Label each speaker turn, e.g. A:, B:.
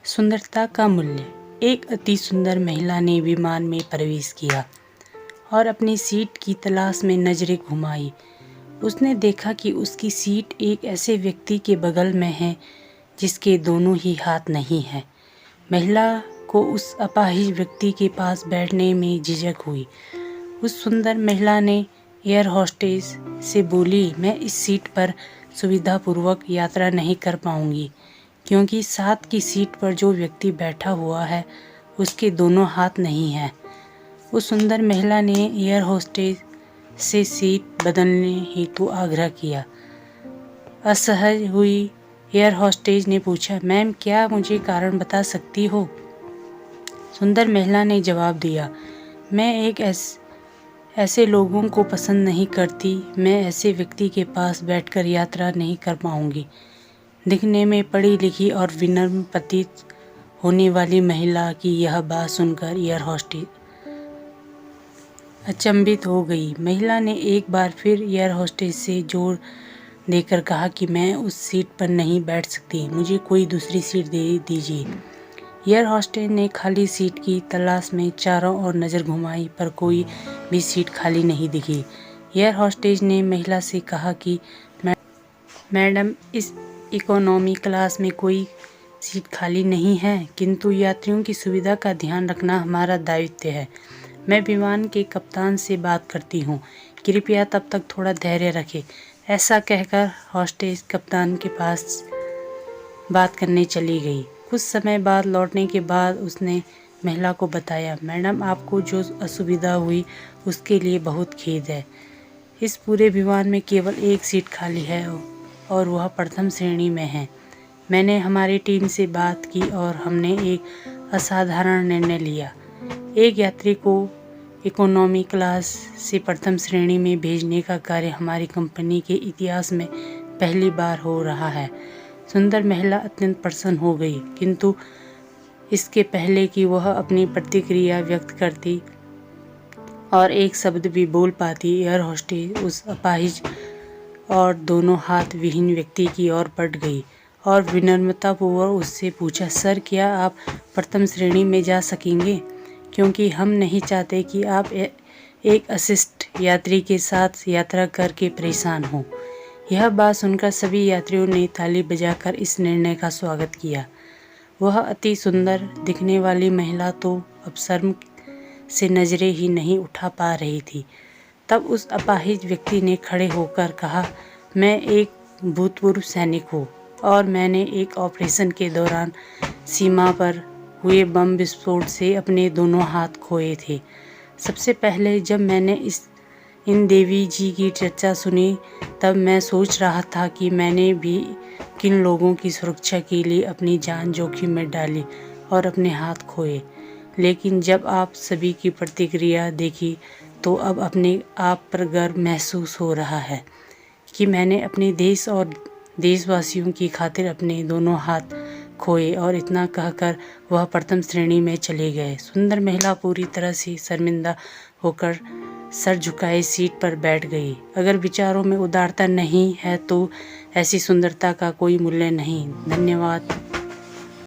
A: सुंदरता का मूल्य। एक अति सुंदर महिला ने विमान में प्रवेश किया और अपनी सीट की तलाश में नजरें घुमाई। उसने देखा कि उसकी सीट एक ऐसे व्यक्ति के बगल में है जिसके दोनों ही हाथ नहीं हैं। महिला को उस अपाहिज व्यक्ति के पास बैठने में झिझक हुई। उस सुंदर महिला ने एयर होस्टेस से बोली, मैं इस सीट पर सुविधापूर्वक यात्रा नहीं कर पाऊंगी क्योंकि साथ की सीट पर जो व्यक्ति बैठा हुआ है उसके दोनों हाथ नहीं हैं। उस सुंदर महिला ने एयर होस्टेस से सीट बदलने हेतु आग्रह किया। असहज हुई एयर होस्टेस ने पूछा, मैम क्या मुझे कारण बता सकती हो? सुंदर महिला ने जवाब दिया, मैं एक ऐसे लोगों को पसंद नहीं करती। मैं ऐसे व्यक्ति के पास बैठकर यात्रा नहीं कर पाऊंगी। दिखने में पढ़ी लिखी और विनम्र प्रतीत होने वाली महिला की यह बात सुनकर एयर होस्टेस अचंभित हो गई। महिला ने एक बार फिर एयर होस्टेस से जोर देकर कहा कि मैं उस सीट पर नहीं बैठ सकती, मुझे कोई दूसरी सीट दे दीजिए। एयर होस्टेस ने खाली सीट की तलाश में चारों ओर नज़र घुमाई पर कोई भी सीट खाली नहीं दिखी। एयर होस्टेस ने महिला से कहा कि मैडम, इस इकोनॉमी क्लास में कोई सीट खाली नहीं है, किंतु यात्रियों की सुविधा का ध्यान रखना हमारा दायित्व है। मैं विमान के कप्तान से बात करती हूँ, कृपया तब तक थोड़ा धैर्य रखें। ऐसा कहकर होस्टेस कप्तान के पास बात करने चली गई। कुछ समय बाद लौटने के बाद उसने महिला को बताया, मैडम आपको जो असुविधा हुई उसके लिए बहुत खेद है। इस पूरे विमान में केवल एक सीट खाली है और वह प्रथम श्रेणी में है। मैंने हमारी टीम से बात की और हमने एक असाधारण निर्णय लिया। एक यात्री को इकोनॉमी क्लास से प्रथम श्रेणी में भेजने का कार्य हमारी कंपनी के इतिहास में पहली बार हो रहा है। सुंदर महिला अत्यंत प्रसन्न हो गई, किंतु इसके पहले कि वह अपनी प्रतिक्रिया व्यक्त करती और एक शब्द भी बोल पाती, एयर होस्टेस उस अपाहिज और दोनों हाथ विहीन व्यक्ति की ओर बढ़ गई और विनम्रतापूर्वक उससे पूछा, सर क्या आप प्रथम श्रेणी में जा सकेंगे? क्योंकि हम नहीं चाहते कि आप एक अशिष्ट यात्री के साथ यात्रा करके परेशान हो। यह बात सुनकर सभी यात्रियों ने ताली बजाकर इस निर्णय का स्वागत किया। वह अति सुंदर दिखने वाली महिला तो अब शर्म से नजरें ही नहीं उठा पा रही थी। तब उस अपाहिज व्यक्ति ने खड़े होकर कहा, मैं एक भूतपूर्व सैनिक हूँ और मैंने एक ऑपरेशन के दौरान सीमा पर हुए बम विस्फोट से अपने दोनों हाथ खोए थे। सबसे पहले जब मैंने इन देवी जी की चर्चा सुनी तब मैं सोच रहा था कि मैंने भी किन लोगों की सुरक्षा के लिए अपनी जान जोखिम में डाली और अपने हाथ खोए। लेकिन जब आप सभी की प्रतिक्रिया देखी तो अब अपने आप पर गर्व महसूस हो रहा है कि मैंने अपने देश और देशवासियों की खातिर अपने दोनों हाथ खोए। और इतना कहकर वह प्रथम श्रेणी में चले गए। सुंदर महिला पूरी तरह से शर्मिंदा होकर सर झुकाए सीट पर बैठ गई। अगर विचारों में उदारता नहीं है तो ऐसी सुंदरता का कोई मूल्य नहीं। धन्यवाद।